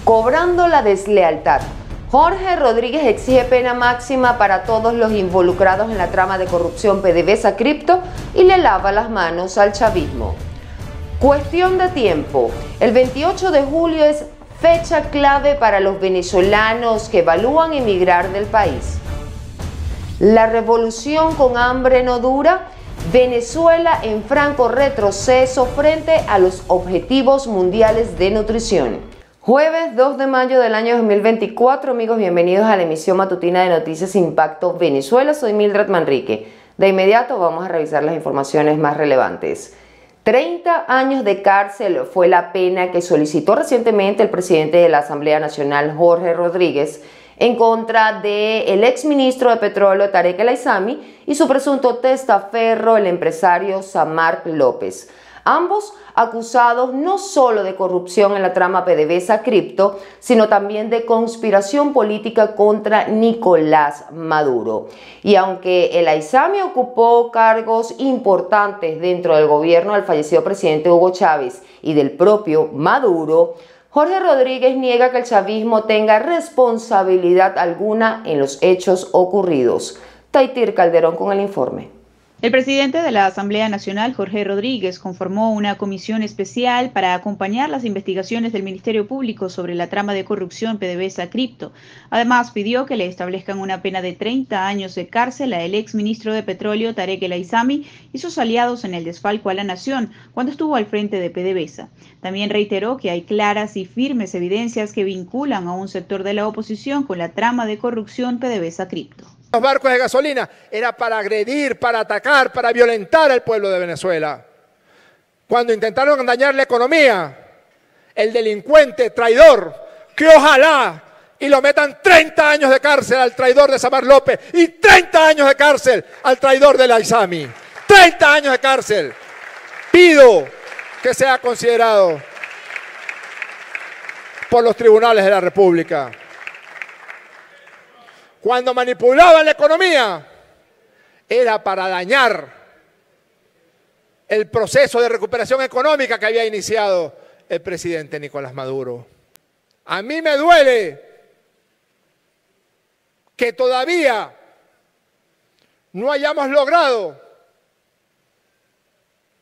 Cobrando la deslealtad. Jorge Rodríguez exige pena máxima para todos los involucrados en la trama de corrupción PDVSA Cripto y le lava las manos al chavismo. Cuestión de tiempo. El 28 de julio es fecha clave para los venezolanos que evalúan emigrar del país. La revolución con hambre no dura. Venezuela en franco retroceso frente a los objetivos mundiales de nutrición. Jueves 2 de mayo del año 2024, amigos, bienvenidos a la emisión matutina de Noticias Impacto Venezuela. Soy Mildred Manrique. De inmediato vamos a revisar las informaciones más relevantes. 30 años de cárcel fue la pena que solicitó recientemente el presidente de la Asamblea Nacional, Jorge Rodríguez, en contra del exministro de Petróleo, Tarek El Aissami, y su presunto testaferro, el empresario Samark López. Ambos acusados no solo de corrupción en la trama PDVSA Cripto, sino también de conspiración política contra Nicolás Maduro. Y aunque El Aissami ocupó cargos importantes dentro del gobierno del fallecido presidente Hugo Chávez y del propio Maduro, Jorge Rodríguez niega que el chavismo tenga responsabilidad alguna en los hechos ocurridos. Taitir Calderón con el informe. El presidente de la Asamblea Nacional, Jorge Rodríguez, conformó una comisión especial para acompañar las investigaciones del Ministerio Público sobre la trama de corrupción PDVSA Cripto. Además, pidió que le establezcan una pena de 30 años de cárcel al exministro de Petróleo, Tarek El Aissami, y sus aliados en el desfalco a la nación cuando estuvo al frente de PDVSA. También reiteró que hay claras y firmes evidencias que vinculan a un sector de la oposición con la trama de corrupción PDVSA Cripto. Los barcos de gasolina era para agredir, para atacar, para violentar al pueblo de Venezuela. Cuando intentaron dañar la economía, el delincuente traidor, que ojalá y lo metan 30 años de cárcel al traidor de Samark López y 30 años de cárcel al traidor del Aissami. 30 años de cárcel. Pido que sea considerado por los tribunales de la República. Cuando manipulaban la economía, era para dañar el proceso de recuperación económica que había iniciado el presidente Nicolás Maduro. A mí me duele que todavía no hayamos logrado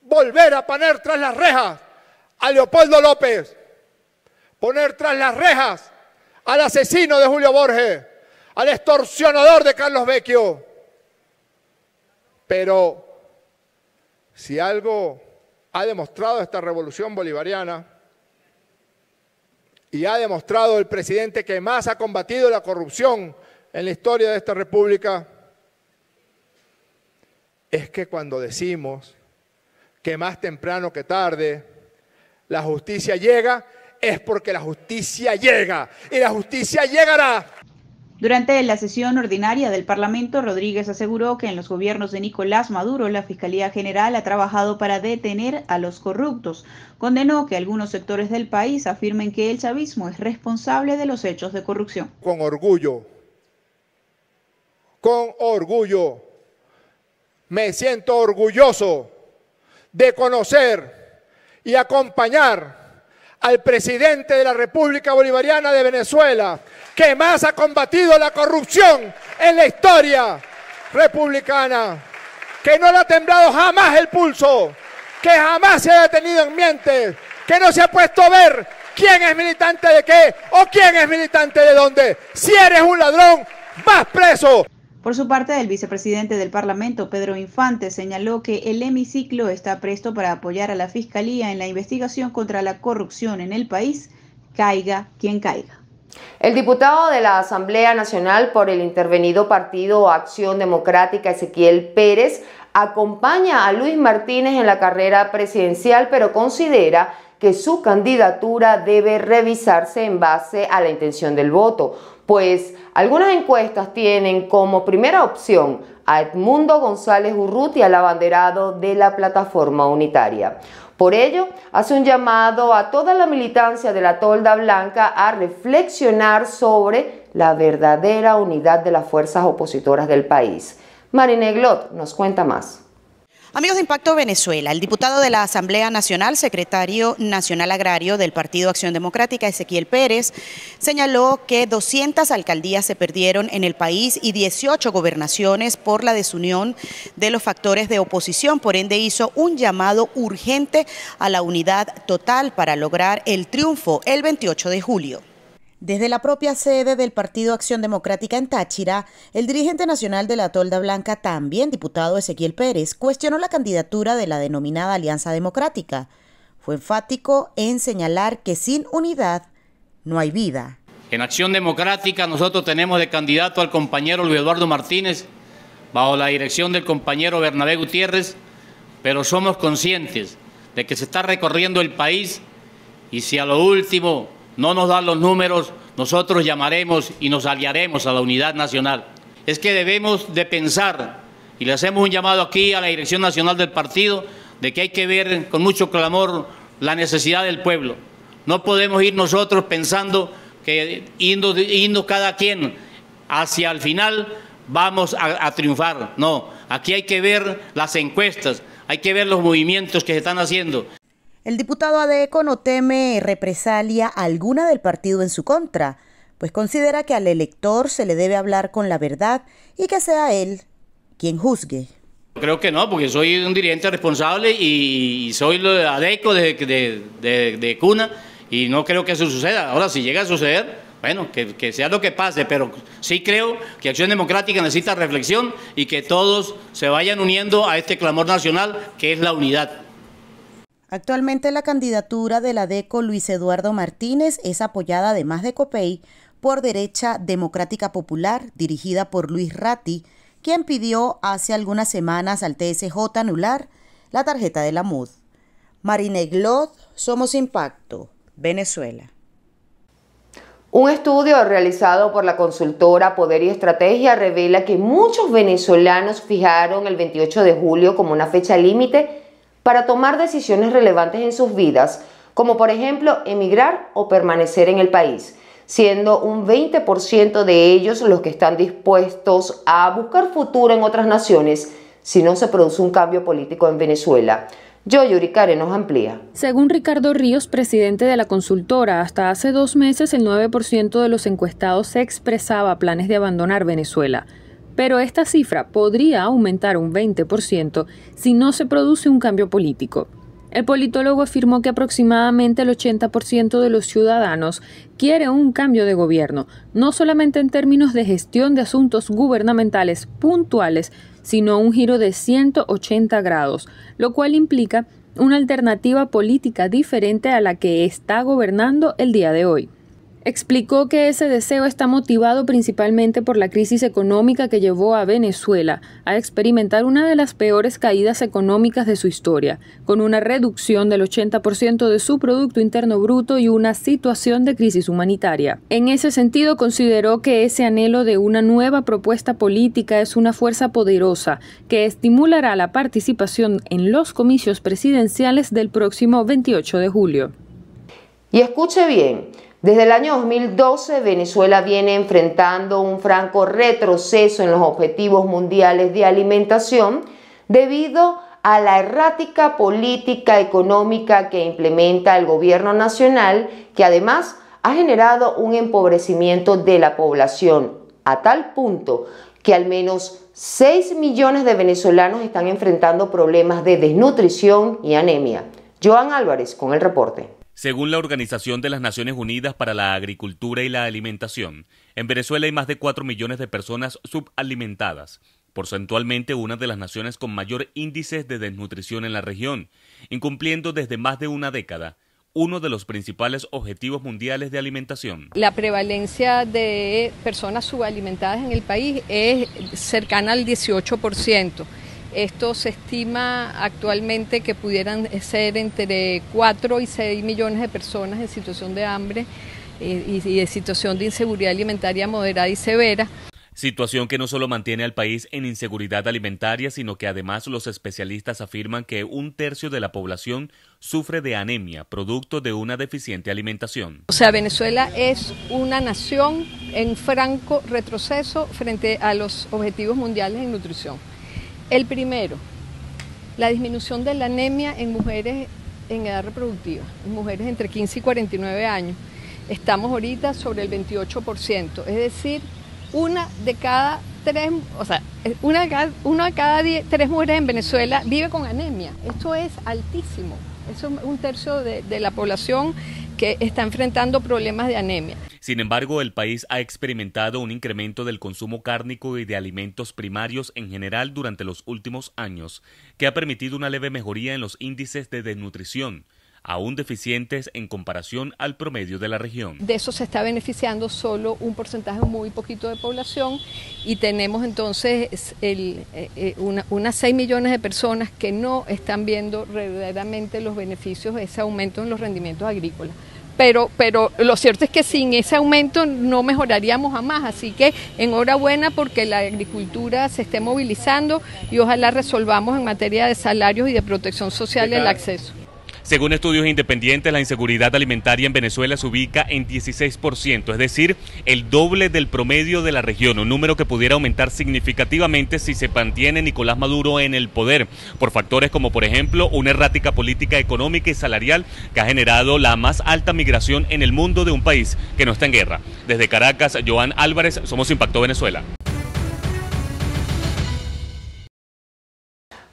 volver a poner tras las rejas a Leopoldo López, poner tras las rejas al asesino de Julio Borges, al extorsionador de Carlos Vecchio. Pero si algo ha demostrado esta revolución bolivariana y ha demostrado el presidente que más ha combatido la corrupción en la historia de esta república, es que cuando decimos que más temprano que tarde la justicia llega, es porque la justicia llega y la justicia llegará. Durante la sesión ordinaria del Parlamento, Rodríguez aseguró que en los gobiernos de Nicolás Maduro la Fiscalía General ha trabajado para detener a los corruptos. Condenó que algunos sectores del país afirmen que el chavismo es responsable de los hechos de corrupción. Con orgullo, me siento orgulloso de conocer y acompañar al presidente de la República Bolivariana de Venezuela, que más ha combatido la corrupción en la historia republicana, que no le ha temblado jamás el pulso, que jamás se ha detenido en mientes, que no se ha puesto a ver quién es militante de qué o quién es militante de dónde. Si eres un ladrón, vas preso. Por su parte, el vicepresidente del Parlamento, Pedro Infante, señaló que el hemiciclo está presto para apoyar a la Fiscalía en la investigación contra la corrupción en el país, caiga quien caiga. El diputado de la Asamblea Nacional por el intervenido Partido Acción Democrática, Ezequiel Pérez, acompaña a Luis Martínez en la carrera presidencial, pero considera que su candidatura debe revisarse en base a la intención del voto, pues algunas encuestas tienen como primera opción a Edmundo González Urrutia, el abanderado de la Plataforma Unitaria. Por ello, hace un llamado a toda la militancia de la Tolda Blanca a reflexionar sobre la verdadera unidad de las fuerzas opositoras del país. Marine Glot nos cuenta más. Amigos de Impacto Venezuela, el diputado de la Asamblea Nacional, secretario nacional agrario del Partido Acción Democrática, Ezequiel Pérez, señaló que 200 alcaldías se perdieron en el país y 18 gobernaciones por la desunión de los factores de oposición. Por ende, hizo un llamado urgente a la unidad total para lograr el triunfo el 28 de julio. Desde la propia sede del Partido Acción Democrática en Táchira, el dirigente nacional de la Tolda Blanca, también diputado Ezequiel Pérez, cuestionó la candidatura de la denominada Alianza Democrática. Fue enfático en señalar que sin unidad no hay vida. En Acción Democrática nosotros tenemos de candidato al compañero Luis Eduardo Martínez, bajo la dirección del compañero Bernabé Gutiérrez, pero somos conscientes de que se está recorriendo el país y si a lo último no nos dan los números, nosotros llamaremos y nos aliaremos a la unidad nacional. Es que debemos de pensar, y le hacemos un llamado aquí a la dirección nacional del partido, de que hay que ver con mucho clamor la necesidad del pueblo. No podemos ir nosotros pensando que yendo cada quien hacia el final vamos a triunfar. No, aquí hay que ver las encuestas, hay que ver los movimientos que se están haciendo. El diputado Adeco no teme represalia alguna del partido en su contra, pues considera que al elector se le debe hablar con la verdad y que sea él quien juzgue. Creo que no, porque soy un dirigente responsable y soy Adeco de cuna y no creo que eso suceda. Ahora, si llega a suceder, bueno, que sea lo que pase, pero sí creo que Acción Democrática necesita reflexión y que todos se vayan uniendo a este clamor nacional que es la unidad. Actualmente la candidatura del Adeco Luis Eduardo Martínez es apoyada además de Copey por Derecha Democrática Popular, dirigida por Luis Ratti, quien pidió hace algunas semanas al TSJ anular la tarjeta de la MUD. Marina Glod, Somos Impacto, Venezuela. Un estudio realizado por la consultora Poder y Estrategia revela que muchos venezolanos fijaron el 28 de julio como una fecha límite para tomar decisiones relevantes en sus vidas, como por ejemplo emigrar o permanecer en el país, siendo un 20% de ellos los que están dispuestos a buscar futuro en otras naciones si no se produce un cambio político en Venezuela. Yuri Karen nos amplía. Según Ricardo Ríos, presidente de la consultora, hasta hace 2 meses el 9% de los encuestados expresaba planes de abandonar Venezuela. Pero esta cifra podría aumentar un 20% si no se produce un cambio político. El politólogo afirmó que aproximadamente el 80% de los ciudadanos quiere un cambio de gobierno, no solamente en términos de gestión de asuntos gubernamentales puntuales, sino un giro de 180 grados, lo cual implica una alternativa política diferente a la que está gobernando el día de hoy. Explicó que ese deseo está motivado principalmente por la crisis económica que llevó a Venezuela a experimentar una de las peores caídas económicas de su historia, con una reducción del 80% de su Producto Interno Bruto y una situación de crisis humanitaria. En ese sentido, consideró que ese anhelo de una nueva propuesta política es una fuerza poderosa que estimulará la participación en los comicios presidenciales del próximo 28 de julio. Y escuche bien. Desde el año 2012, Venezuela viene enfrentando un franco retroceso en los objetivos mundiales de alimentación debido a la errática política económica que implementa el gobierno nacional, que además ha generado un empobrecimiento de la población a tal punto que al menos 6 millones de venezolanos están enfrentando problemas de desnutrición y anemia. Joan Álvarez con el reporte. Según la Organización de las Naciones Unidas para la Agricultura y la Alimentación, en Venezuela hay más de 4 millones de personas subalimentadas, porcentualmente una de las naciones con mayor índices de desnutrición en la región, incumpliendo desde más de una década uno de los principales objetivos mundiales de alimentación. La prevalencia de personas subalimentadas en el país es cercana al 18%. Esto se estima actualmente que pudieran ser entre 4 y 6 millones de personas en situación de hambre y de situación de inseguridad alimentaria moderada y severa. Situación que no solo mantiene al país en inseguridad alimentaria, sino que además los especialistas afirman que 1/3 de la población sufre de anemia, producto de una deficiente alimentación. O sea, Venezuela es una nación en franco retroceso frente a los objetivos mundiales en nutrición. El primero, la disminución de la anemia en mujeres en edad reproductiva, en mujeres entre 15 y 49 años. Estamos ahorita sobre el 28%, es decir, una de cada tres mujeres en Venezuela vive con anemia. Esto es altísimo, eso es un tercio de la población que está enfrentando problemas de anemia. Sin embargo, el país ha experimentado un incremento del consumo cárnico y de alimentos primarios en general durante los últimos años, que ha permitido una leve mejoría en los índices de desnutrición, aún deficientes en comparación al promedio de la región. De eso se está beneficiando solo un porcentaje muy poquito de población y tenemos entonces unas 6 millones de personas que no están viendo verdaderamente los beneficios de ese aumento en los rendimientos agrícolas. Pero lo cierto es que sin ese aumento no mejoraríamos jamás, así que enhorabuena porque la agricultura se esté movilizando y ojalá resolvamos en materia de salarios y de protección social el acceso. Según estudios independientes, la inseguridad alimentaria en Venezuela se ubica en 16%, es decir, el doble del promedio de la región, un número que pudiera aumentar significativamente si se mantiene Nicolás Maduro en el poder, por factores como, por ejemplo, una errática política económica y salarial que ha generado la más alta migración en el mundo de un país que no está en guerra. Desde Caracas, Joan Álvarez, Somos Impacto Venezuela.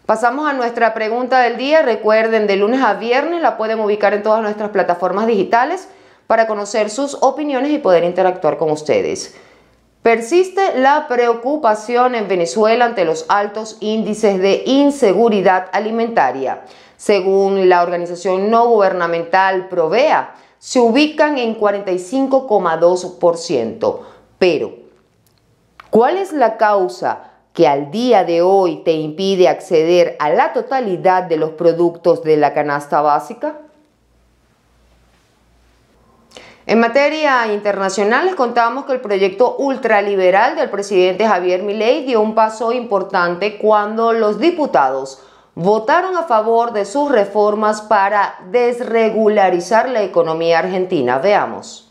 Pasamos a nuestra pregunta del día. Recuerden, de lunes a viernes la pueden ubicar en todas nuestras plataformas digitales para conocer sus opiniones y poder interactuar con ustedes. Persiste la preocupación en Venezuela ante los altos índices de inseguridad alimentaria. Según la organización no gubernamental Provea, se ubican en 45,2%. Pero, ¿cuál es la causa que al día de hoy te impide acceder a la totalidad de los productos de la canasta básica? En materia internacional, les contamos que el proyecto ultraliberal del presidente Javier Milei dio un paso importante cuando los diputados votaron a favor de sus reformas para desregularizar la economía argentina. Veamos.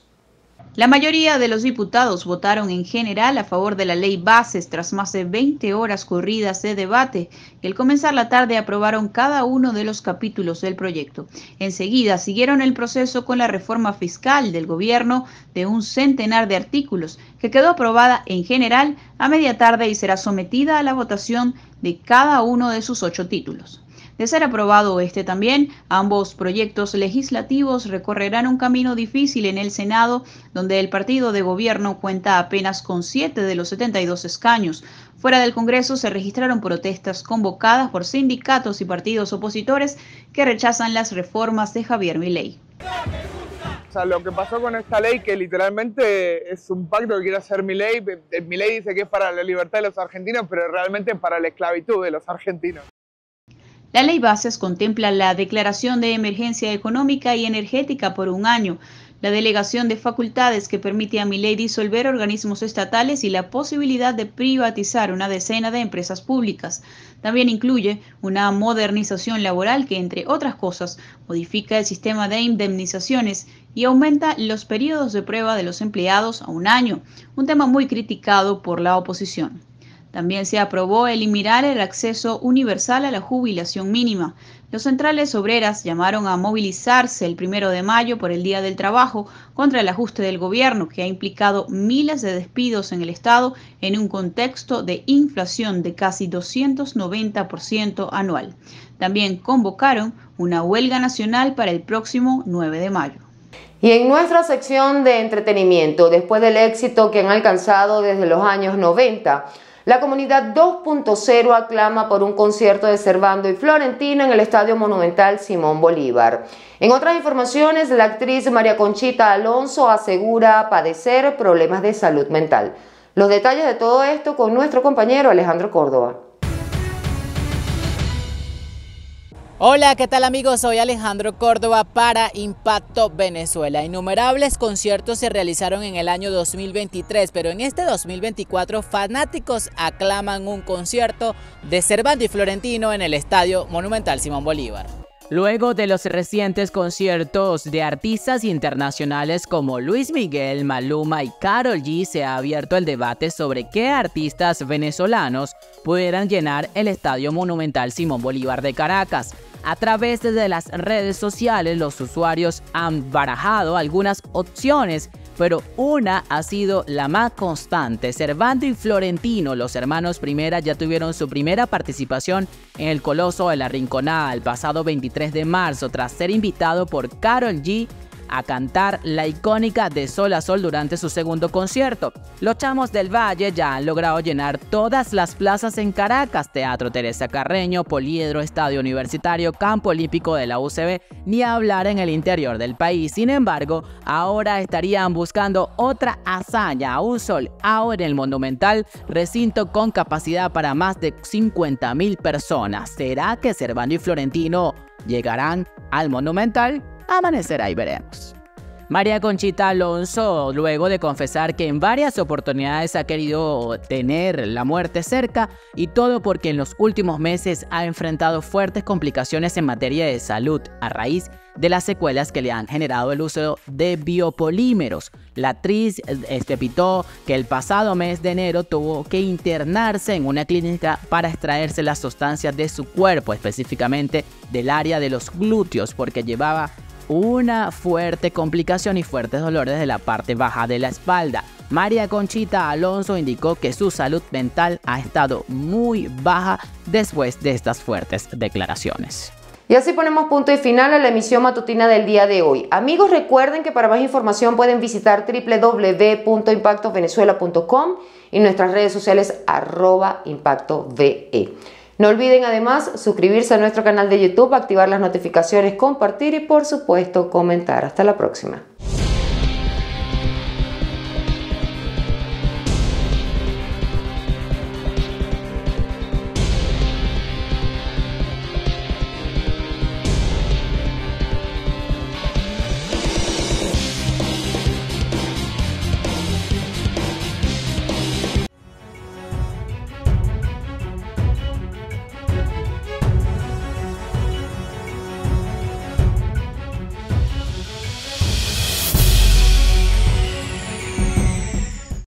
La mayoría de los diputados votaron en general a favor de la ley Bases tras más de 20 horas corridas de debate y al comenzar la tarde aprobaron cada uno de los capítulos del proyecto. Enseguida siguieron el proceso con la reforma fiscal del gobierno de un centenar de artículos que quedó aprobada en general a media tarde y será sometida a la votación de cada uno de sus 8 títulos. De ser aprobado este también, ambos proyectos legislativos recorrerán un camino difícil en el Senado, donde el partido de gobierno cuenta apenas con 7 de los 72 escaños. Fuera del Congreso se registraron protestas convocadas por sindicatos y partidos opositores que rechazan las reformas de Javier Milei. O sea, lo que pasó con esta ley, que literalmente es un pacto que quiere hacer Milei. Milei dice que es para la libertad de los argentinos, pero realmente para la esclavitud de los argentinos. La ley Bases contempla la declaración de emergencia económica y energética por un año, la delegación de facultades que permite a Milei disolver organismos estatales y la posibilidad de privatizar una decena de empresas públicas. También incluye una modernización laboral que, entre otras cosas, modifica el sistema de indemnizaciones y aumenta los periodos de prueba de los empleados a un año, un tema muy criticado por la oposición. También se aprobó eliminar el acceso universal a la jubilación mínima. Los centrales obreras llamaron a movilizarse el 1 de mayo por el Día del Trabajo contra el ajuste del gobierno, que ha implicado miles de despidos en el Estado en un contexto de inflación de casi 290% anual. También convocaron una huelga nacional para el próximo 9 de mayo. Y en nuestra sección de entretenimiento, después del éxito que han alcanzado desde los años 90, la comunidad 2.0 aclama por un concierto de Servando y Florentino en el Estadio Monumental Simón Bolívar. En otras informaciones, la actriz María Conchita Alonso asegura padecer problemas de salud mental. Los detalles de todo esto con nuestro compañero Alejandro Córdoba. Hola, ¿qué tal amigos? Soy Alejandro Córdoba para Impacto Venezuela. Innumerables conciertos se realizaron en el año 2023, pero en este 2024 fanáticos aclaman un concierto de Servando y Florentino en el Estadio Monumental Simón Bolívar. Luego de los recientes conciertos de artistas internacionales como Luis Miguel, Maluma y Karol G, se ha abierto el debate sobre qué artistas venezolanos pudieran llenar el Estadio Monumental Simón Bolívar de Caracas. A través de las redes sociales, los usuarios han barajado algunas opciones, pero una ha sido la más constante. Servando y Florentino, los hermanos Primera, ya tuvieron su primera participación en el Coloso de la Rinconada el pasado 23 de marzo, tras ser invitado por Karol G a cantar la icónica De Sol a Sol durante su segundo concierto. Los Chamos del Valle ya han logrado llenar todas las plazas en Caracas: Teatro Teresa Carreño, Poliedro, Estadio Universitario, Campo Olímpico de la UCB, ni hablar en el interior del país. Sin embargo, ahora estarían buscando otra hazaña: un sold out en el Monumental, recinto con capacidad para más de 50.000 personas. ¿Será que Servando y Florentino llegarán al Monumental? Amanecerá y veremos. María Conchita Alonso, luego de confesar que en varias oportunidades ha querido tener la muerte cerca, y todo porque en los últimos meses ha enfrentado fuertes complicaciones en materia de salud a raíz de las secuelas que le han generado el uso de biopolímeros. La actriz espepitó que el pasado mes de enero tuvo que internarse en una clínica para extraerse las sustancias de su cuerpo, específicamente del área de los glúteos, porque llevaba una fuerte complicación y fuertes dolores de la parte baja de la espalda. María Conchita Alonso indicó que su salud mental ha estado muy baja después de estas fuertes declaraciones. Y así ponemos punto y final a la emisión matutina del día de hoy. Amigos, recuerden que para más información pueden visitar www.impactovenezuela.com y nuestras redes sociales @impactove. No olviden además suscribirse a nuestro canal de YouTube, activar las notificaciones, compartir y por supuesto comentar. Hasta la próxima.